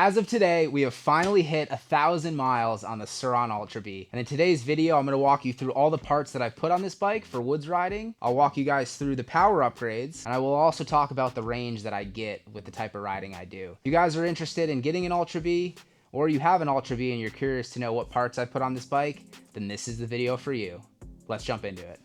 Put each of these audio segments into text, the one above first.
as of today, we have finally hit 1,000 miles on the Surron Ultra Bee. And in today's video, I'm going to walk you through all the parts that I've put on this bike for woods riding. I'll walk you guys through the power upgrades, and I will also talk about the range that I get with the type of riding I do. If you guys are interested in getting an Ultra Bee, or you have an Ultra Bee and you're curious to know what parts I put on this bike, then this is the video for you. Let's jump into it.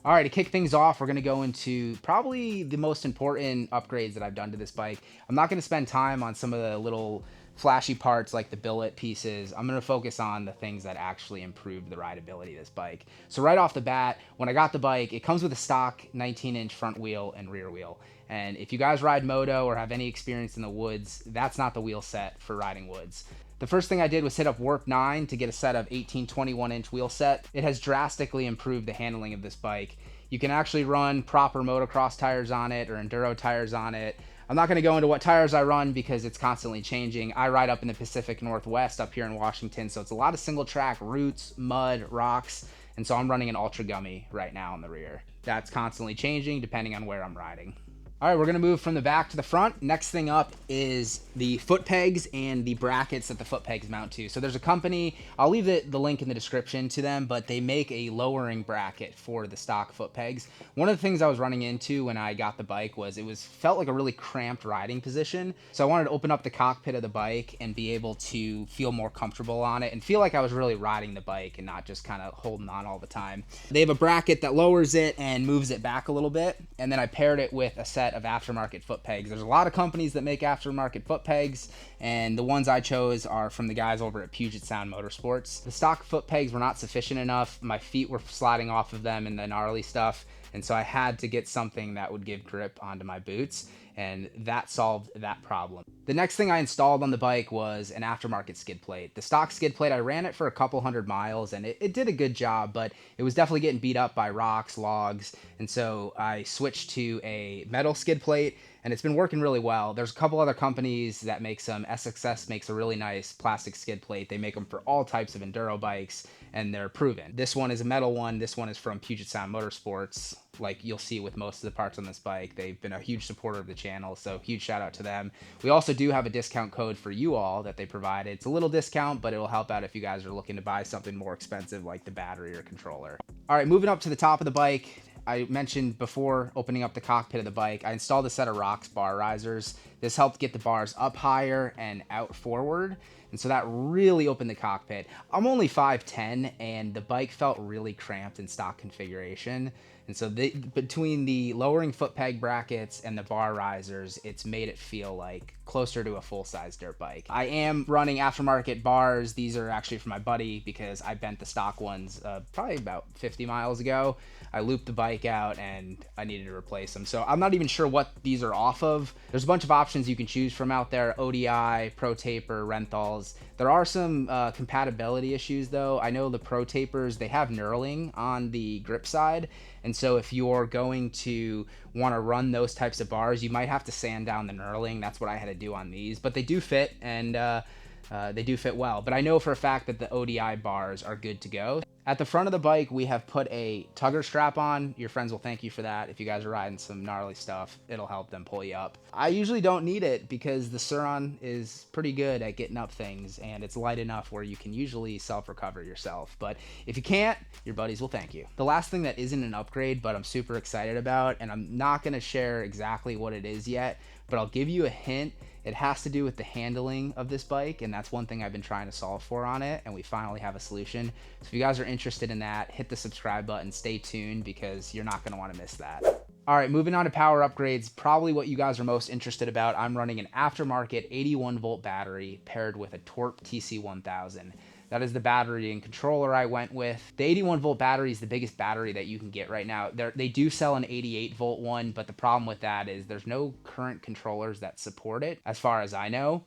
All right, to kick things off, we're gonna go into probably the most important upgrades that I've done to this bike. I'm not gonna spend time on some of the little flashy parts like the billet pieces. I'm gonna focus on the things that actually improved the rideability of this bike. So right off the bat, when I got the bike, it comes with a stock 19-inch front wheel and rear wheel. And if you guys ride moto or have any experience in the woods, that's not the wheel set for riding woods. The first thing I did was hit up Warp 9 to get a set of 18 21-inch wheel set. It has drastically improved the handling of this bike. You can actually run proper motocross tires on it or enduro tires on it. I'm not going to go into what tires I run because it's constantly changing. I ride up in the Pacific Northwest up here in Washington, so it's a lot of single track, roots, mud, rocks, and so I'm running an Ultra Gummy right now in the rear. That's constantly changing depending on where I'm riding. All right, we're gonna move from the back to the front. Next thing up is the foot pegs and the brackets that the foot pegs mount to. So there's a company, I'll leave the link in the description to them, but they make a lowering bracket for the stock foot pegs. One of the things I was running into when I got the bike was felt like a really cramped riding position. So I wanted to open up the cockpit of the bike and be able to feel more comfortable on it and feel like I was really riding the bike and not just kind of holding on all the time. They have a bracket that lowers it and moves it back a little bit, and then I paired it with a set of aftermarket foot pegs. There's a lot of companies that make aftermarket foot pegs, and the ones I chose are from the guys over at Puget Sound Motorsports. The stock foot pegs were not sufficient enough. My feet were sliding off of them in the gnarly stuff, and so I had to get something that would give grip onto my boots, and that solved that problem. The next thing I installed on the bike was an aftermarket skid plate. The stock skid plate, I ran it for a couple hundred miles, and it did a good job, but it was definitely getting beat up by rocks, logs, and so I switched to a metal skid plate, and it's been working really well. There's a couple other companies that make some. SXS makes a really nice plastic skid plate. They make them for all types of enduro bikes, and they're proven. This one is a metal one. This one is from Puget Sound Motorsports, like you'll see with most of the parts on this bike. They've been a huge supporter of the channel, so huge shout out to them. We also do have a discount code for you all that they provided. It's a little discount, but it'll help out if you guys are looking to buy something more expensive like the battery or controller. All right, moving up to the top of the bike. I mentioned before opening up the cockpit of the bike, I installed a set of ROX bar risers. This helped get the bars up higher and out forward, and so that really opened the cockpit. I'm only 5'10", and the bike felt really cramped in stock configuration. And so between the lowering foot peg brackets and the bar risers, it's made it feel like closer to a full-size dirt bike. I am running aftermarket bars. These are actually from my buddy because I bent the stock ones probably about 50 miles ago. I looped the bike out and I needed to replace them. So I'm not even sure what these are off of. There's a bunch of options you can choose from out there: ODI, Pro Taper, Renthals. There are some compatibility issues though. I know the Pro Tapers, they have knurling on the grip side. And so if you're going to want to run those types of bars, you might have to sand down the knurling. That's what I had to do on these, but they do fit, and they do fit well. But I know for a fact that the ODI bars are good to go. At the front of the bike, we have put a tugger strap on. Your friends will thank you for that. If you guys are riding some gnarly stuff, it'll help them pull you up. I usually don't need it because the Surron is pretty good at getting up things, and it's light enough where you can usually self-recover yourself. But if you can't, your buddies will thank you. The last thing that isn't an upgrade, but I'm super excited about, and I'm not going to share exactly what it is yet, but I'll give you a hint. It has to do with the handling of this bike, and that's one thing I've been trying to solve for on it, and we finally have a solution. So if you guys are interested in that, hit the subscribe button, stay tuned, because you're not going to want to miss that. All right, moving on to power upgrades, probably what you guys are most interested about. I'm running an aftermarket 81-volt battery paired with a Torp TC1000. That is the battery and controller I went with. The 81-volt battery is the biggest battery that you can get right now. They do sell an 88-volt one, but the problem with that is there's no current controllers that support it, as far as I know.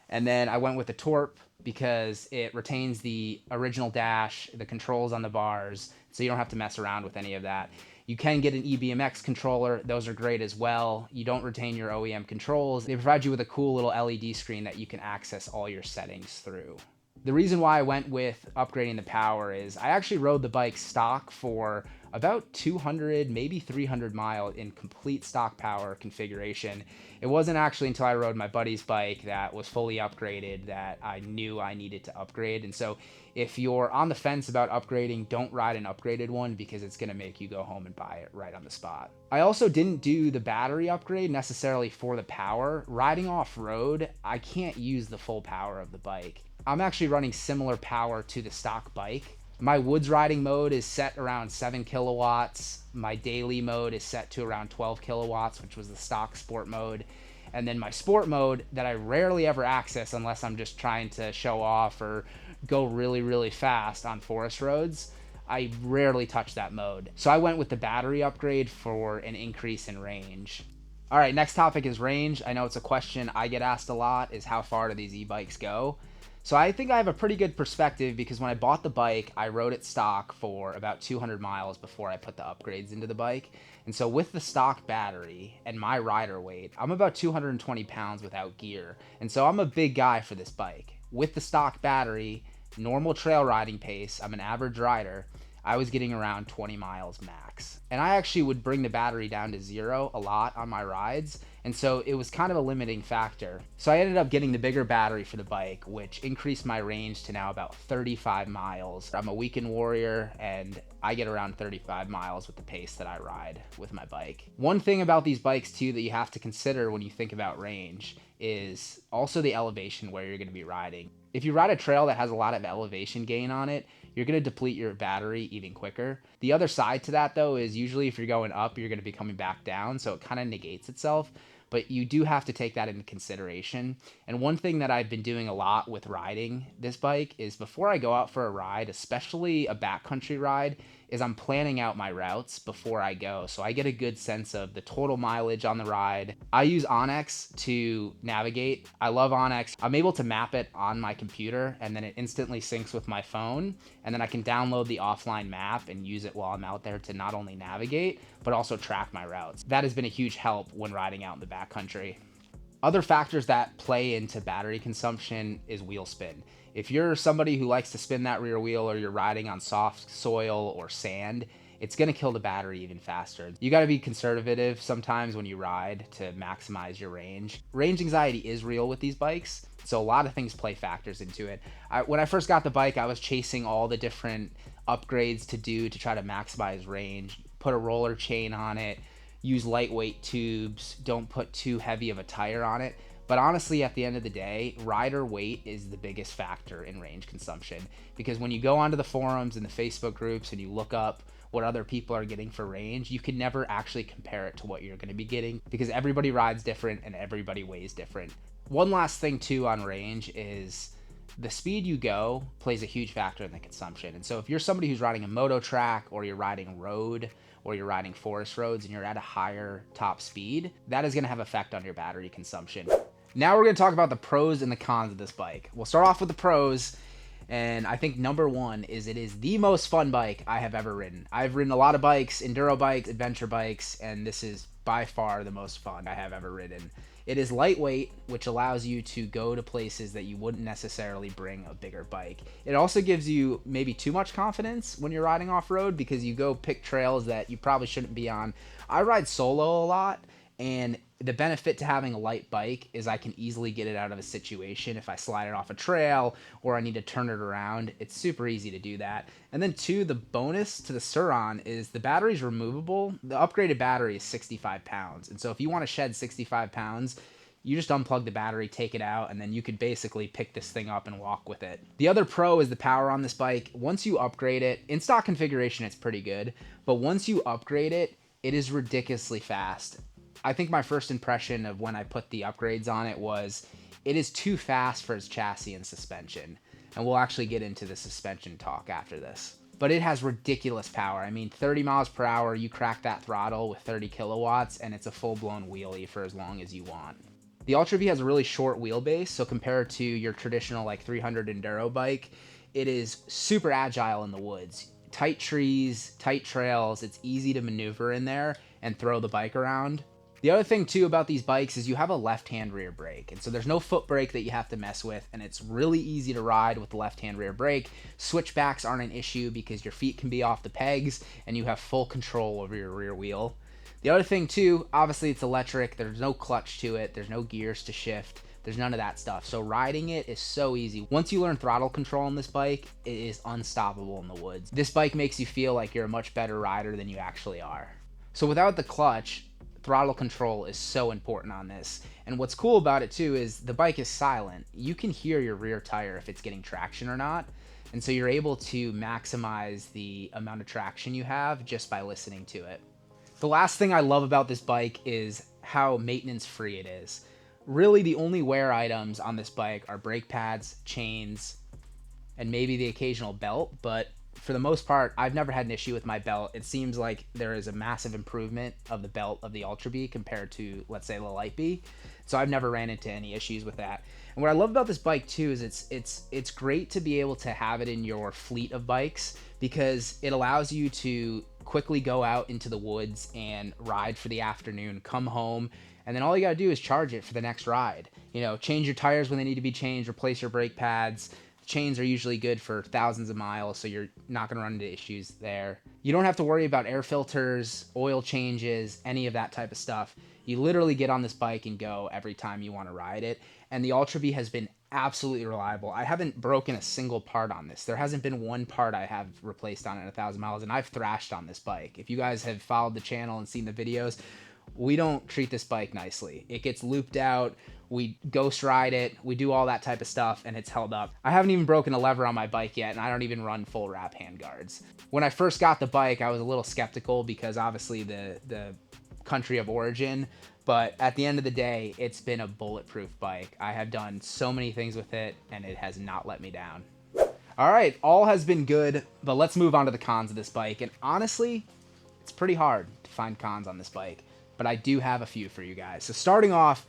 And then I went with the Torp because it retains the original dash, the controls on the bars, so you don't have to mess around with any of that. You can get an EBMX controller. Those are great as well. You don't retain your OEM controls. They provide you with a cool little LED screen that you can access all your settings through. The reason why I went with upgrading the power is I actually rode the bike stock for about 200, maybe 300 mile in complete stock power configuration. It wasn't actually until I rode my buddy's bike that was fully upgraded that I knew I needed to upgrade. And so if you're on the fence about upgrading, don't ride an upgraded one because it's going to make you go home and buy it right on the spot. I also didn't do the battery upgrade necessarily for the power. Riding off-road, I can't use the full power of the bike. I'm actually running similar power to the stock bike. My woods riding mode is set around 7 kilowatts. My daily mode is set to around 12 kilowatts, which was the stock sport mode. And then my sport mode that I rarely ever access unless I'm just trying to show off or go really, really fast on forest roads, I rarely touch that mode. So I went with the battery upgrade for an increase in range. All right, next topic is range. I know it's a question I get asked a lot, is how far do these e-bikes go? So I think I have a pretty good perspective because when I bought the bike, I rode it stock for about 200 miles before I put the upgrades into the bike. And so with the stock battery and my rider weight, I'm about 220 pounds without gear. And so I'm a big guy for this bike. With the stock battery, normal trail riding pace, I'm an average rider, I was getting around 20 miles max. And I actually would bring the battery down to 0 a lot on my rides, and so it was kind of a limiting factor. So I ended up getting the bigger battery for the bike, which increased my range to now about 35 miles. I'm a weekend warrior, and I get around 35 miles with the pace that I ride with my bike. One thing about these bikes too that you have to consider when you think about range is also the elevation where you're going to be riding. If you ride a trail that has a lot of elevation gain on it, you're going to deplete your battery even quicker. The other side to that though is usually if you're going up, you're going to be coming back down, so it kind of negates itself. But you do have to take that into consideration. And one thing that I've been doing a lot with riding this bike is before I go out for a ride, especially a backcountry ride, is I'm planning out my routes before I go. So I get a good sense of the total mileage on the ride. I use onX to navigate. I love onX. I'm able to map it on my computer and then it instantly syncs with my phone. And then I can download the offline map and use it while I'm out there to not only navigate, but also track my routes. That has been a huge help when riding out in the backcountry. Other factors that play into battery consumption is wheel spin. If you're somebody who likes to spin that rear wheel or you're riding on soft soil or sand, it's going to kill the battery even faster. You got to be conservative sometimes when you ride to maximize your range. Range anxiety is real with these bikes, so a lot of things play factors into it. When I first got the bike, I was chasing all the different upgrades to do to try to maximize range. Put a roller chain on it, use lightweight tubes, don't put too heavy of a tire on it. But honestly, at the end of the day, rider weight is the biggest factor in range consumption, because when you go onto the forums and the Facebook groups and you look up what other people are getting for range, you can never actually compare it to what you're going to be getting because everybody rides different and everybody weighs different. One last thing too on range is the speed you go plays a huge factor in the consumption. And so if you're somebody who's riding a moto track or you're riding road or you're riding forest roads and you're at a higher top speed, that is going to have effect on your battery consumption. Now we're going to talk about the pros and the cons of this bike. We'll start off with the pros, and I think number one is it is the most fun bike I have ever ridden. I've ridden a lot of bikes, enduro bikes, adventure bikes, and this is by far the most fun I have ever ridden. It is lightweight, which allows you to go to places that you wouldn't necessarily bring a bigger bike. It also gives you maybe too much confidence when you're riding off-road because you go pick trails that you probably shouldn't be on. I ride solo a lot, and the benefit to having a light bike is I can easily get it out of a situation. If I slide it off a trail or I need to turn it around, it's super easy to do that. And then two, the bonus to the Surron is the battery's removable. The upgraded battery is 65 pounds. And so if you want to shed 65 pounds, you just unplug the battery, take it out, and then you could basically pick this thing up and walk with it. The other pro is the power on this bike. Once you upgrade it, in stock configuration, it's pretty good. But once you upgrade it, it is ridiculously fast. I think my first impression of when I put the upgrades on it was it is too fast for its chassis and suspension. And we'll actually get into the suspension talk after this. But it has ridiculous power. I mean, 30 miles per hour, you crack that throttle with 30 kilowatts, and it's a full-blown wheelie for as long as you want. The Ultra Bee has a really short wheelbase, so compared to your traditional like 300 enduro bike, it is super agile in the woods. Tight trees, tight trails, it's easy to maneuver in there and throw the bike around. The other thing too about these bikes is you have a left-hand rear brake, and so there's no foot brake that you have to mess with, and it's really easy to ride with the left-hand rear brake. Switchbacks aren't an issue because your feet can be off the pegs and you have full control over your rear wheel. The other thing too, obviously it's electric, there's no clutch to it, there's no gears to shift, there's none of that stuff. So riding it is so easy. Once you learn throttle control on this bike, it is unstoppable in the woods. This bike makes you feel like you're a much better rider than you actually are. So without the clutch, throttle control is so important on this. And what's cool about it too is the bike is silent. You can hear your rear tire if it's getting traction or not. And so you're able to maximize the amount of traction you have just by listening to it. The last thing I love about this bike is how maintenance free it is. Really the only wear items on this bike are brake pads, chains, and maybe the occasional belt, but for the most part, I've never had an issue with my belt. It seems like there is a massive improvement of the belt of the Ultra Bee compared to, let's say, the Light Bee. So I've never ran into any issues with that. And what I love about this bike too is it's great to be able to have it in your fleet of bikes because it allows you to quickly go out into the woods and ride for the afternoon, come home, and then all you gotta do is charge it for the next ride. You know, change your tires when they need to be changed, replace your brake pads. Chains are usually good for thousands of miles, so you're not going to run into issues there. You don't have to worry about air filters, oil changes, any of that type of stuff. You literally get on this bike and go every time you want to ride it. And the Ultra Bee has been absolutely reliable. I haven't broken a single part on this. There hasn't been one part I have replaced on it in 1,000 miles, and I've thrashed on this bike. If you guys have followed the channel and seen the videos, we don't treat this bike nicely. It gets looped out, we ghost ride it, we do all that type of stuff, and it's held up. I haven't even broken a lever on my bike yet, and I don't even run full wrap handguards. When I first got the bike, I was a little skeptical because obviously the country of origin, but at the end of the day, it's been a bulletproof bike. I have done so many things with it, and it has not let me down. All right, all has been good, but let's move on to the cons of this bike, and honestly, it's pretty hard to find cons on this bike, but I do have a few for you guys. So starting off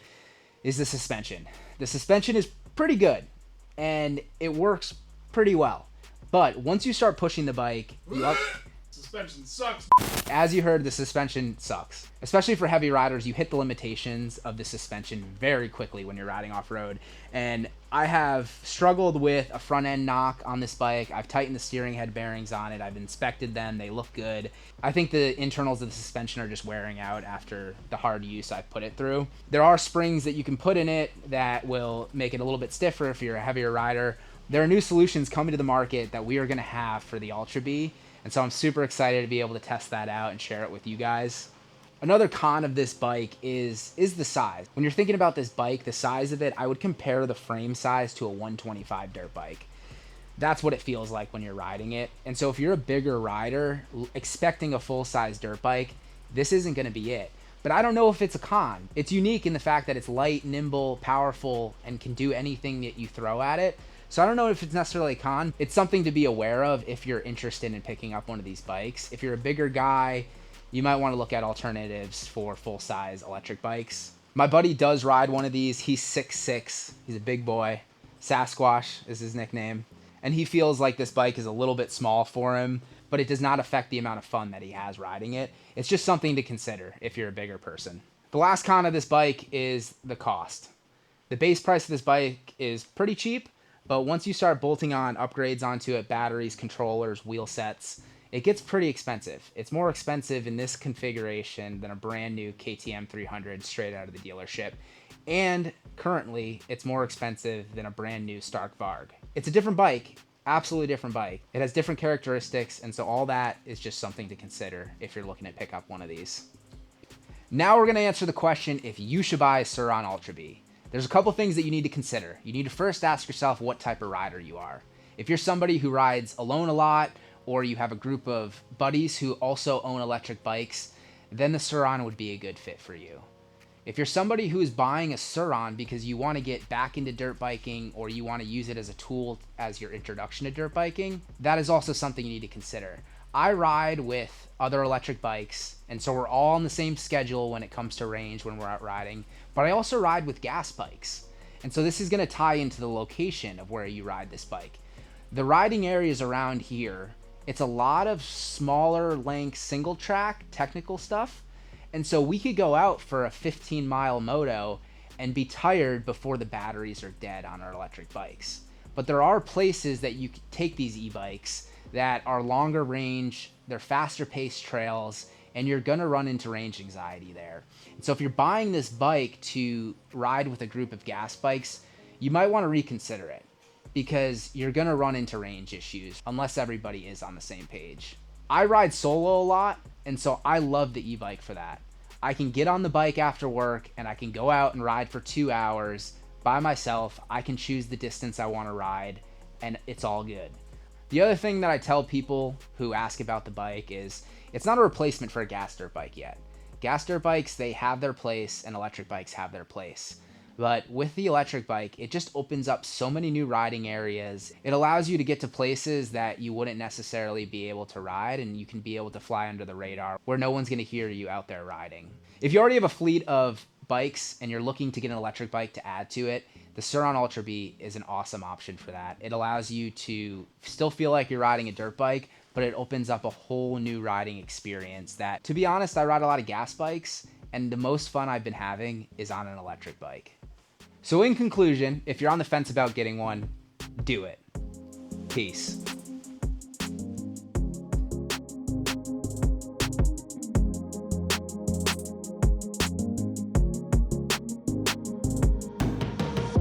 is the suspension. The suspension is pretty good and it works pretty well. But once you start pushing the bike, suspension sucks. As you heard, the suspension sucks. Especially for heavy riders, you hit the limitations of the suspension very quickly when you're riding off-road. And I have struggled with a front end knock on this bike. I've tightened the steering head bearings on it. I've inspected them. They look good. I think the internals of the suspension are just wearing out after the hard use I've put it through. There are springs that you can put in it that will make it a little bit stiffer if you're a heavier rider. There are new solutions coming to the market that we are going to have for the Ultra Bee. And so I'm super excited to be able to test that out and share it with you guys. Another con of this bike is the size. When you're thinking about this bike, the size of it, I would compare the frame size to a 125 dirt bike. That's what it feels like when you're riding it. And so if you're a bigger rider, expecting a full-size dirt bike, this isn't going to be it. But I don't know if it's a con. It's unique in the fact that it's light, nimble, powerful, and can do anything that you throw at it. So I don't know if it's necessarily a con. It's something to be aware of if you're interested in picking up one of these bikes. If you're a bigger guy, you might want to look at alternatives for full-size electric bikes. My buddy does ride one of these. He's 6'6". He's a big boy. Sasquatch is his nickname. And he feels like this bike is a little bit small for him, but it does not affect the amount of fun that he has riding it. It's just something to consider if you're a bigger person. The last con of this bike is the cost. The base price of this bike is pretty cheap, but once you start bolting on upgrades onto it, batteries, controllers, wheel sets, it gets pretty expensive. It's more expensive in this configuration than a brand new KTM 300 straight out of the dealership. And currently, it's more expensive than a brand new Stark Varg. It's a different bike, absolutely different bike. It has different characteristics, and so all that is just something to consider if you're looking to pick up one of these. Now we're gonna answer the question if you should buy a Surron Ultra Bee. There's a couple things that you need to consider. You need to first ask yourself what type of rider you are. If you're somebody who rides alone a lot, or you have a group of buddies who also own electric bikes, then the Surron would be a good fit for you. If you're somebody who is buying a Surron because you want to get back into dirt biking or you want to use it as a tool as your introduction to dirt biking, that is also something you need to consider. I ride with other electric bikes, and so we're all on the same schedule when it comes to range when we're out riding, but I also ride with gas bikes. And so this is going to tie into the location of where you ride this bike. The riding areas around here, it's a lot of smaller length single track technical stuff, And so we could go out for a 15-mile moto and be tired before the batteries are dead on our electric bikes. But there are places that you can take these e-bikes that are longer range, they're faster paced trails, and you're gonna run into range anxiety there. And so if you're buying this bike to ride with a group of gas bikes, you might wanna reconsider it, because you're gonna run into range issues unless everybody is on the same page. I ride solo a lot, and so I love the e-bike for that. I can get on the bike after work and I can go out and ride for 2 hours by myself. I can choose the distance I want to ride, and it's all good. The other thing that I tell people who ask about the bike is it's not a replacement for a gas dirt bike yet. Gas dirt bikes, they have their place, and electric bikes have their place. But with the electric bike, it just opens up so many new riding areas. It allows you to get to places that you wouldn't necessarily be able to ride, and you can be able to fly under the radar where no one's gonna hear you out there riding. If you already have a fleet of bikes and you're looking to get an electric bike to add to it, the Surron Ultra Bee is an awesome option for that. It allows you to still feel like you're riding a dirt bike, but it opens up a whole new riding experience that, to be honest, I ride a lot of gas bikes, and the most fun I've been having is on an electric bike. So in conclusion, if you're on the fence about getting one, do it. Peace.